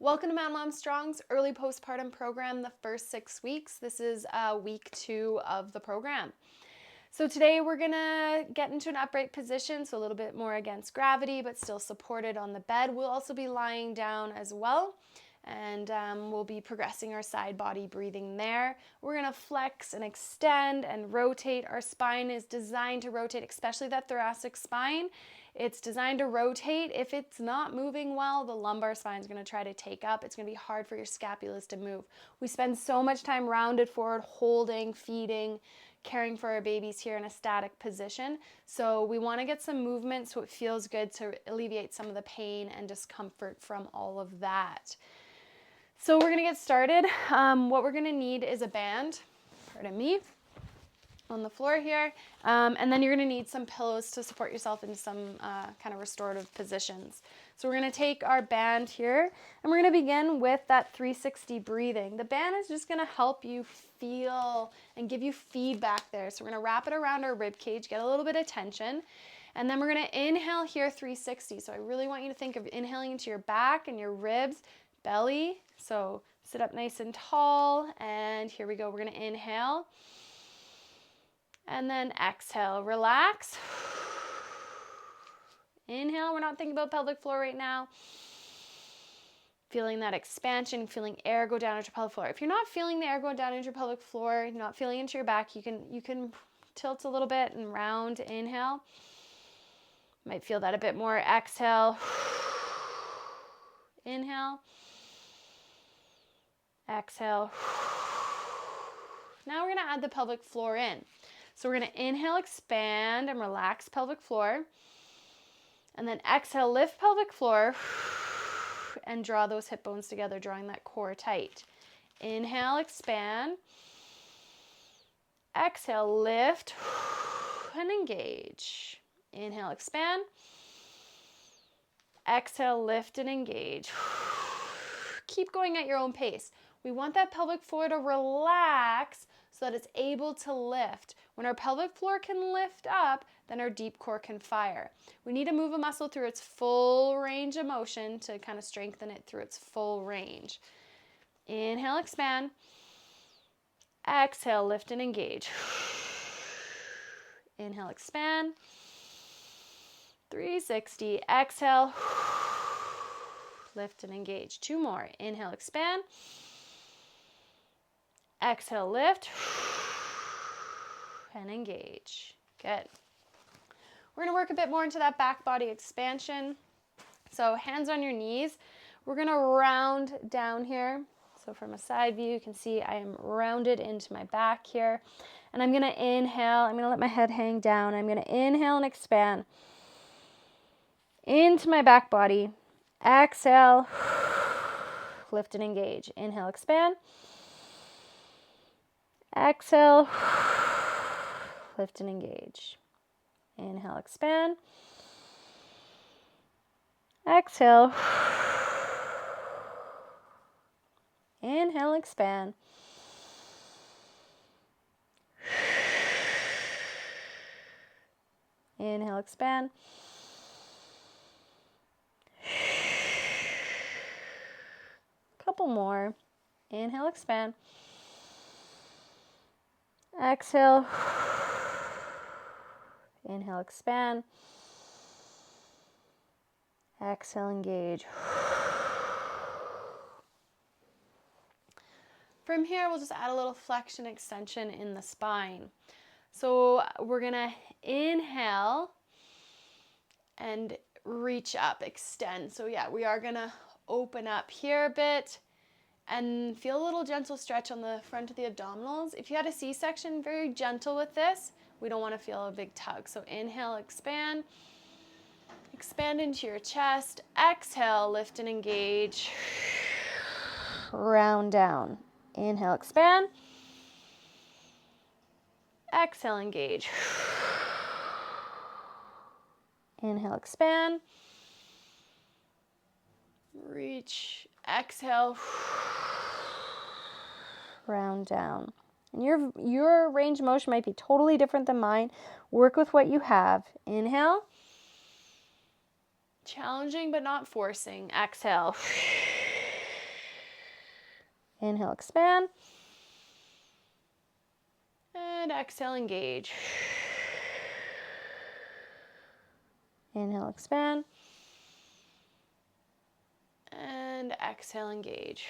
Welcome to Mad Mom Strong's early postpartum program, the first 6 weeks. This is week 2 of the program. So today we're gonna get into an upright position, so a little bit more against gravity, but still supported on the bed. We'll also be lying down as well, and we'll be progressing our side body breathing there. We're gonna flex and extend and rotate. Our spine is designed to rotate, especially that thoracic spine. It's designed to rotate. If it's not moving well, the lumbar spine is going to try to take up. It's going to be hard for your scapulas to move. We spend so much time rounded forward, holding, feeding, caring for our babies here in a static position. So we want to get some movement so it feels good to alleviate some of the pain and discomfort from all of that. So we're going to get started. What we're going to need is a band, pardon me, on the floor here, and then you're going to need some pillows to support yourself in some kind of restorative positions. So we're going to take our band here, and we're going to begin with that 360 breathing. The band is just going to help you feel and give you feedback there. So we're going to wrap it around our rib cage, get a little bit of tension, and then we're going to inhale here 360. So I really want you to think of inhaling into your back and your ribs, belly. So sit up nice and tall, and here we go. We're going to inhale. And then exhale, relax. Inhale, we're not thinking about pelvic floor right now. Feeling that expansion, feeling air go down into your pelvic floor. If you're not feeling the air going down into your pelvic floor, you're not feeling into your back, you can tilt a little bit and round, inhale. Might feel that a bit more. Exhale. Inhale. Exhale. Now we're going to add the pelvic floor in. So we're going to inhale, expand, and relax pelvic floor. And then exhale, lift pelvic floor, and draw those hip bones together, drawing that core tight. Inhale, expand. Exhale, lift, and engage. Inhale, expand. Exhale, lift, and engage. Keep going at your own pace. We want that pelvic floor to relax so that it's able to lift. When our pelvic floor can lift up, then our deep core can fire. We need to move a muscle through its full range of motion to kind of strengthen it through its full range. Inhale, expand. Exhale, lift and engage. Inhale, expand. 360. Exhale. Lift and engage. 2 more. Inhale, expand. Exhale, lift, and engage. Good. We're going to work a bit more into that back body expansion. So hands on your knees. We're going to round down here. So from a side view, you can see I am rounded into my back here. And I'm going to inhale. I'm going to let my head hang down. I'm going to inhale and expand into my back body. Exhale, lift and engage. Inhale, expand. Exhale, lift and engage. Inhale, expand. Exhale. Inhale, expand. Inhale, expand. Couple more. Inhale, expand. Exhale. Inhale, expand. Exhale, engage. From here, we'll just add a little flexion extension in the spine. So we're going to inhale and reach up, extend. So yeah, we are going to open up here a bit and feel a little gentle stretch on the front of the abdominals. If you had a C-section, very gentle with this. We don't want to feel a big tug. So inhale, expand. Expand into your chest. Exhale, lift and engage. Round down. Inhale, expand. Exhale, engage. Inhale, expand. Reach. Exhale. Round down. And your range of motion might be totally different than mine. Work with what you have. Inhale. Challenging but not forcing. Exhale. Inhale, expand. And exhale, engage. Inhale, expand. And exhale, engage.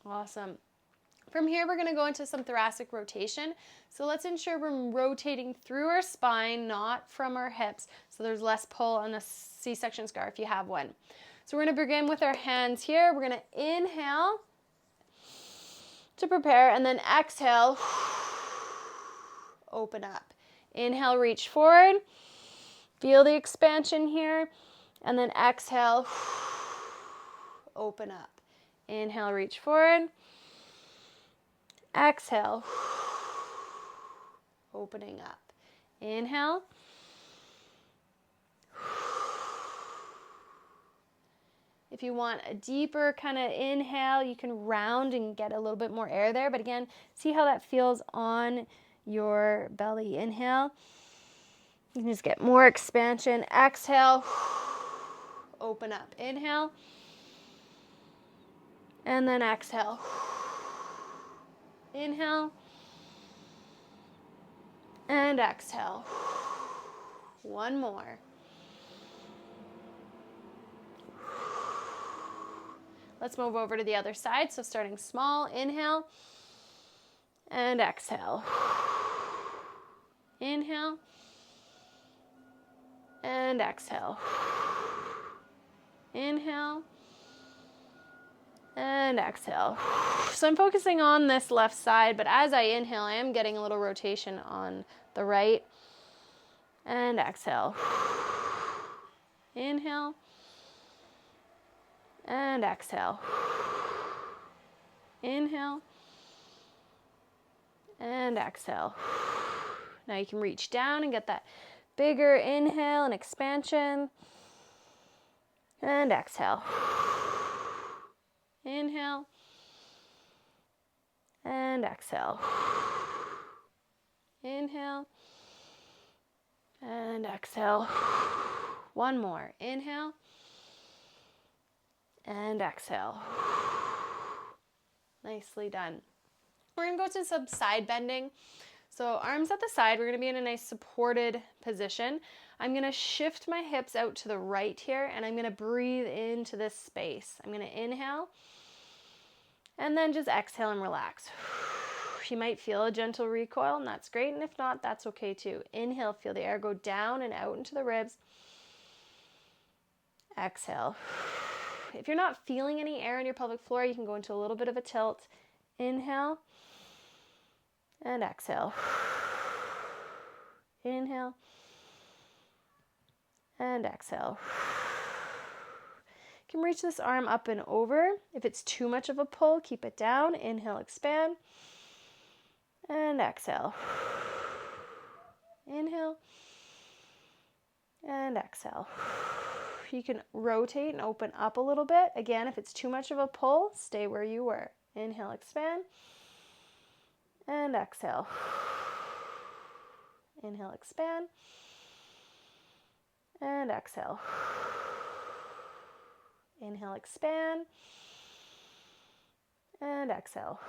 Awesome. From here, we're going to go into some thoracic rotation. So let's ensure we're rotating through our spine, not from our hips. So there's less pull on a C-section scar if you have one. So we're going to begin with our hands here. We're going to inhale to prepare, and then exhale, open up. Inhale, reach forward. Feel the expansion here. And then exhale, open up. Inhale, reach forward. Exhale, opening up. Inhale. If you want a deeper kind of inhale, you can round and get a little bit more air there. But again, see how that feels on your belly. Inhale. You can just get more expansion. Exhale. Open up. Inhale. And then exhale. Inhale. And exhale. One more. Let's move over to the other side. So starting small, inhale and exhale. Inhale and exhale. Inhale and exhale. So I'm focusing on this left side, but as I inhale, I am getting a little rotation on the right. And exhale. Inhale. And exhale. Inhale. And exhale. Now you can reach down and get that bigger inhale and expansion. And exhale. Inhale. And exhale. Inhale. And exhale. One more. Inhale. And exhale. Nicely done. We're going to go to some side bending. So arms at the side, we're going to be in a nice supported position. I'm going to shift my hips out to the right here, and I'm going to breathe into this space. I'm going to inhale, and then just exhale and relax. You might feel a gentle recoil, and that's great, and if not, that's okay too. Inhale, feel the air go down and out into the ribs. Exhale. If you're not feeling any air in your pelvic floor, you can go into a little bit of a tilt. Inhale and exhale. Inhale and exhale. You can reach this arm up and over. If it's too much of a pull, keep it down. Inhale, expand, and exhale. Inhale and exhale. You can rotate and open up a little bit. Again, if it's too much of a pull, stay where you were. Inhale, expand, and exhale. Inhale, expand, and exhale. Inhale, expand, and exhale.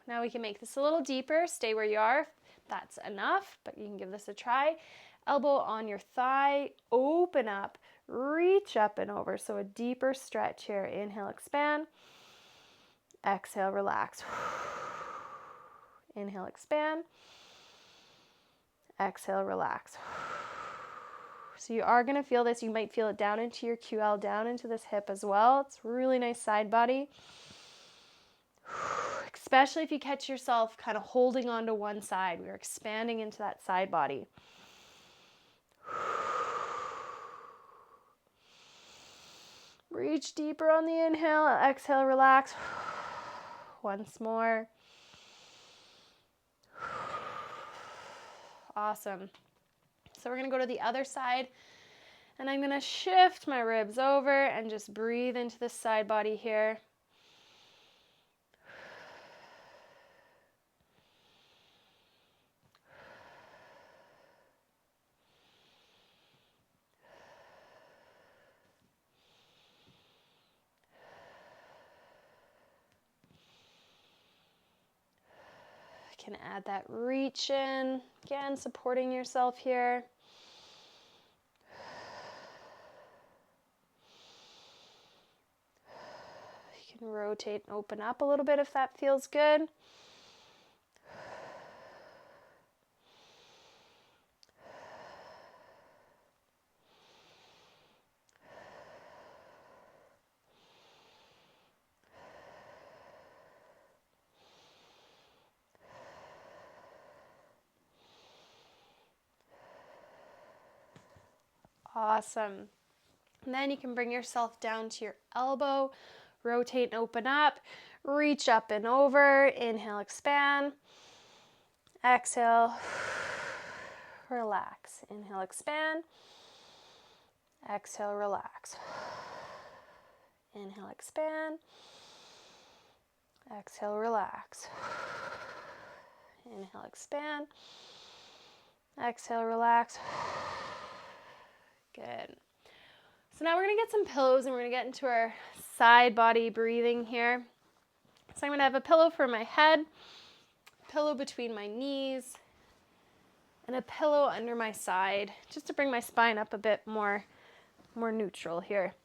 Now we can make this a little deeper. Stay where you are. That's enough, but you can give this a try. Elbow on your thigh, open up, reach up and over. So a deeper stretch here. Inhale, expand. Exhale, relax. Inhale, expand. Exhale, relax. So you are going to feel this. You might feel it down into your QL, down into this hip as well. It's really nice side body. Especially if you catch yourself kind of holding on to one side. We're expanding into that side body. Reach deeper on the inhale. Exhale, relax. Once more. Awesome. So we're going to go to the other side, and I'm going to shift my ribs over and just breathe into the side body here. can add that reach in. Again, supporting yourself here. You can rotate and open up a little bit if that feels good. Awesome. And then you can bring yourself down to your elbow, rotate and open up, reach up and over, inhale, expand, exhale, relax, inhale, expand, exhale, relax, inhale, expand, exhale, relax, inhale, expand, exhale, relax. Good. So now we're going to get some pillows and we're going to get into our side body breathing here. So I'm going to have a pillow for my head, a pillow between my knees, and a pillow under my side, just to bring my spine up a bit more neutral here.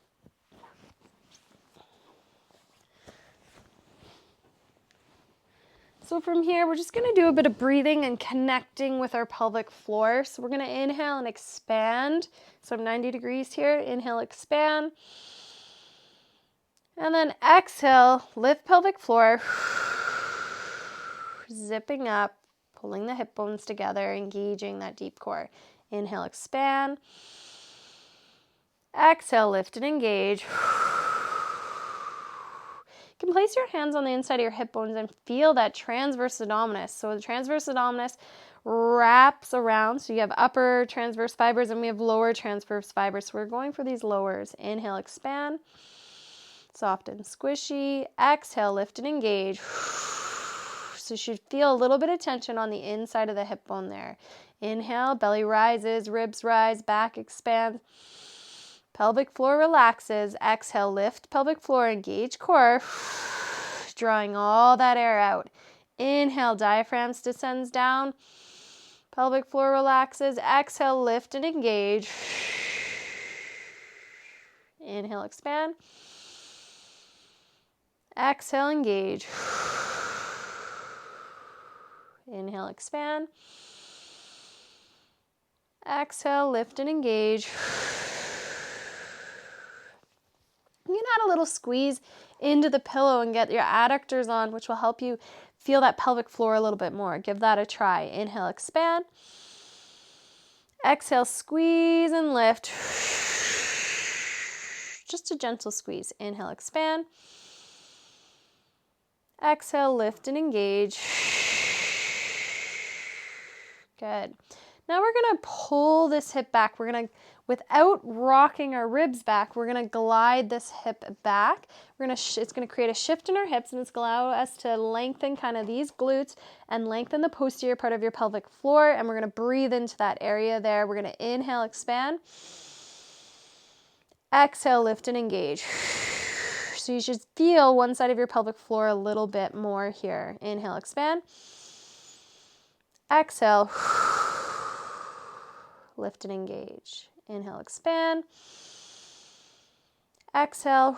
So from here, we're just going to do a bit of breathing and connecting with our pelvic floor. So we're going to inhale and expand. So I'm 90 degrees here. Inhale, expand. And then exhale, lift pelvic floor. Zipping up, pulling the hip bones together, engaging that deep core. Inhale, expand. Exhale, lift and engage. You can place your hands on the inside of your hip bones and feel that transverse abdominis. So the transverse abdominis wraps around. So you have upper transverse fibers and we have lower transverse fibers. So we're going for these lowers. Inhale, expand. Soft and squishy. Exhale, lift and engage. So you should feel a little bit of tension on the inside of the hip bone there. Inhale, belly rises, ribs rise, back expands. Pelvic floor relaxes. Exhale, lift pelvic floor, engage core, drawing all that air out. Inhale, diaphragm descends down. Pelvic floor relaxes. Exhale, lift and engage. Inhale, expand. Exhale, engage. Inhale, expand. Exhale, lift and engage. You can add a little squeeze into the pillow and get your adductors on, which will help you feel that pelvic floor a little bit more. Give that a try. Inhale, expand. Exhale, squeeze and lift. Just a gentle squeeze. Inhale, expand. Exhale, lift and engage. Good. Now we're going to pull this hip back. We're going to, without rocking our ribs back, we're going to glide this hip back. It's going to create a shift in our hips, and it's going to allow us to lengthen kind of these glutes and lengthen the posterior part of your pelvic floor, and we're going to breathe into that area there. We're going to inhale, expand. Exhale, lift and engage. So you should feel one side of your pelvic floor a little bit more here. Inhale, expand. Exhale. Lift and engage. Inhale, expand. Exhale.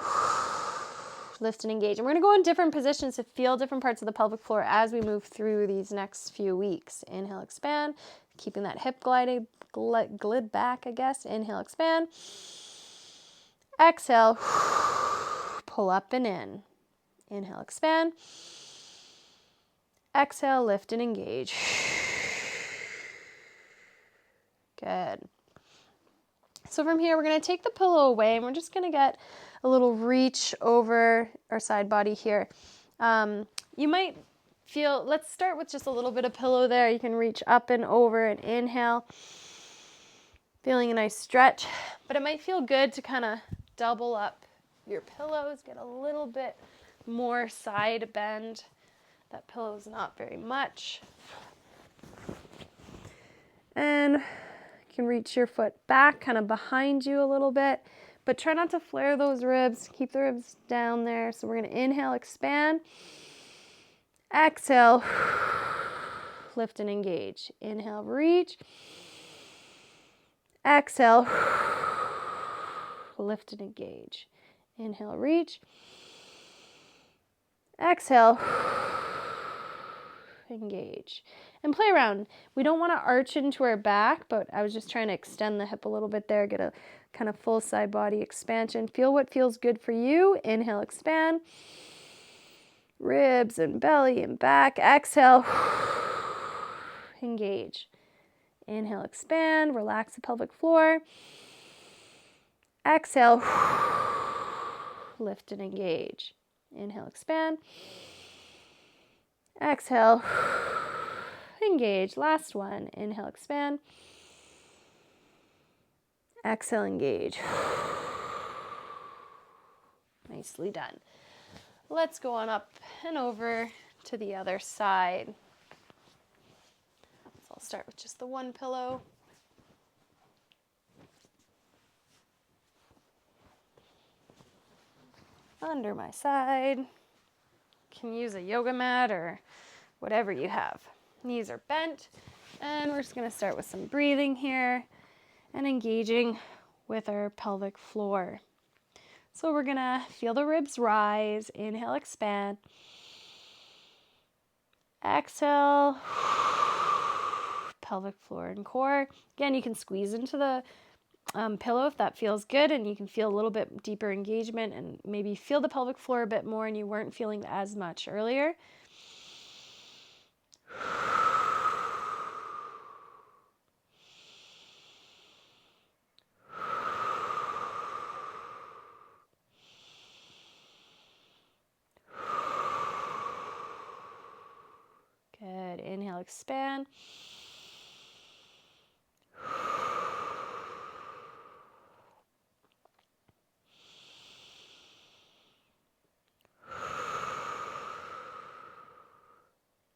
Lift and engage. And we're going to go in different positions to feel different parts of the pelvic floor as we move through these next few weeks. Inhale, expand. Keeping that hip glide back, I guess. Inhale, expand. Exhale. Pull up and in. Inhale, expand. Exhale, lift and engage. Good. So from here, we're going to take the pillow away and we're just going to get a little reach over our side body here. You might feel, let's start with just a little bit of pillow there. You can reach up and over and inhale, feeling a nice stretch, but it might feel good to kind of double up your pillows, get a little bit more side bend. That pillow is not very much. And you can reach your foot back, kind of behind you a little bit, but try not to flare those ribs. Keep the ribs down there. So we're going to inhale, expand. Exhale. lift and engage. Inhale, reach. Exhale, lift and engage. Inhale, reach. Exhale, engage. And play around. We don't want to arch into our back, but I was just trying to extend the hip a little bit there, get a kind of full side body expansion. Feel what feels good for you. Inhale, expand. Ribs and belly and back. Exhale, engage. Inhale, expand. Relax the pelvic floor. Exhale, lift and engage. Inhale, expand. Exhale, engage. Last one. Inhale, expand. Exhale, engage. Nicely done. Let's go on up and over to the other side. So I'll start with just the one pillow. Under my side. Can use a yoga mat or whatever you have. Knees are bent, and we're just going to start with some breathing here and engaging with our pelvic floor. So we're going to feel the ribs rise. Inhale, expand. Exhale, pelvic floor and core. Again, you can squeeze into the pillow if that feels good, and you can feel a little bit deeper engagement and maybe feel the pelvic floor a bit more and you weren't feeling as much earlier. Good. Inhale, expand.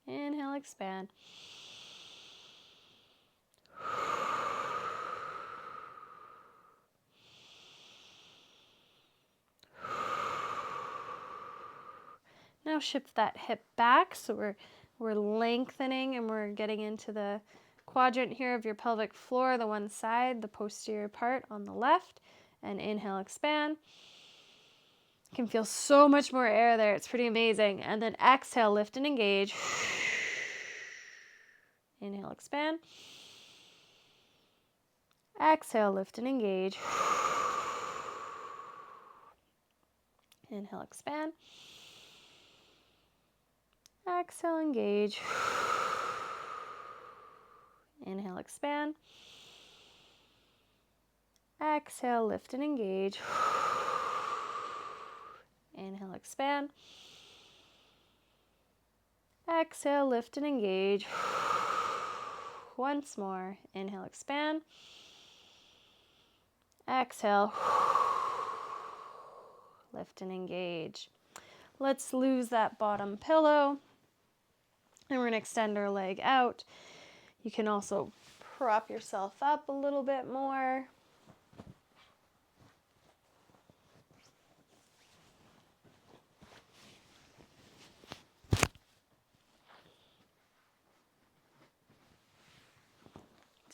Inhale, expand. Now shift that hip back, so we're lengthening and we're getting into the quadrant here of your pelvic floor, the one side, the posterior part on the left. And inhale, expand. You can feel so much more air there. It's pretty amazing. And then exhale, lift and engage. Inhale, expand. Exhale, lift and engage. Inhale, expand. Exhale, engage. Inhale, expand. Exhale, lift and engage. Inhale, expand. Exhale, lift and engage. Once more. Inhale, expand. Exhale, lift and engage. Let's lose that bottom pillow. And we're going to extend our leg out. You can also prop yourself up a little bit more.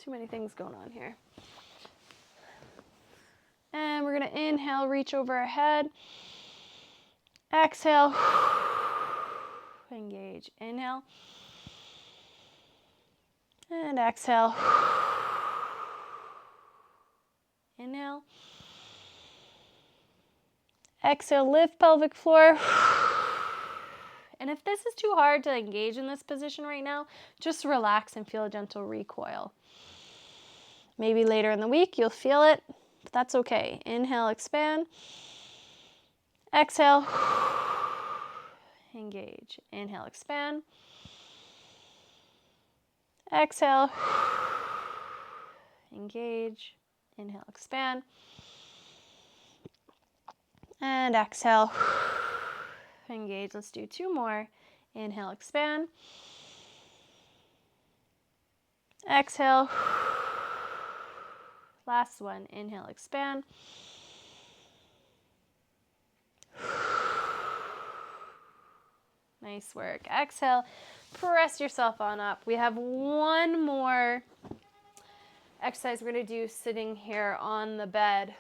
Too many things going on here. And we're going to inhale, reach over our head. Exhale, engage. Inhale. And exhale. Inhale. Exhale, lift pelvic floor. And if this is too hard to engage in this position right now, just relax and feel a gentle recoil. Maybe later in the week you'll feel it, but that's okay. Inhale, expand. Exhale, engage. Inhale, expand. Exhale, engage. Inhale, expand. And exhale, engage. Let's do two more. Inhale, expand. Exhale. Last one. Inhale, expand. Nice work. Exhale, press yourself on up. We have one more exercise we're going to do sitting here on the bed.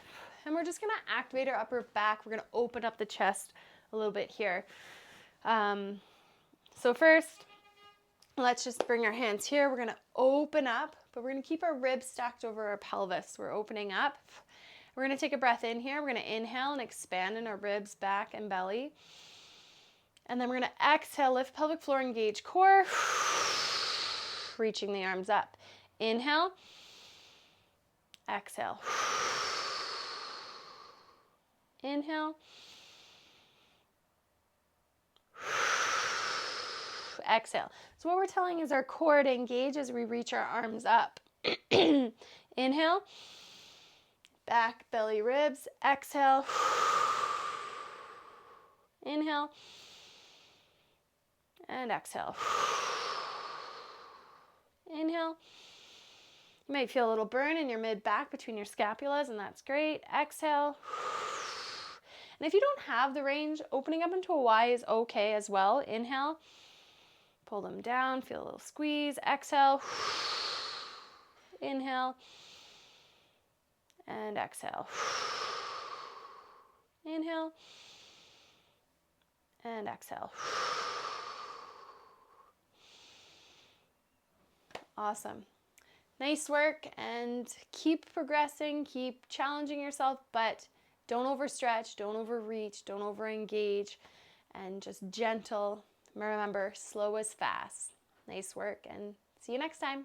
And we're just going to activate our upper back. We're going to open up the chest a little bit here. So first, let's just bring our hands here. We're going to open up, but we're going to keep our ribs stacked over our pelvis. We're opening up. We're going to take a breath in here. We're going to inhale and expand in our ribs, back, and belly. And then we're going to exhale, lift pelvic floor, engage core. Reaching the arms up. Inhale. Exhale. Inhale. Exhale. So what we're telling is our core to engage as we reach our arms up. Inhale. Back, belly, ribs. Exhale. Inhale. And exhale. Inhale. You might feel a little burn in your mid-back between your scapulas, and that's great. Exhale. And if you don't have the range, opening up into a Y is okay as well. Inhale. Pull them down. Feel a little squeeze. Exhale. Inhale. And exhale. Inhale. And exhale. Awesome. Nice work, and keep progressing, keep challenging yourself, but don't overstretch, don't overreach, don't overengage, and just gentle. Remember, slow is fast. Nice work, and see you next time.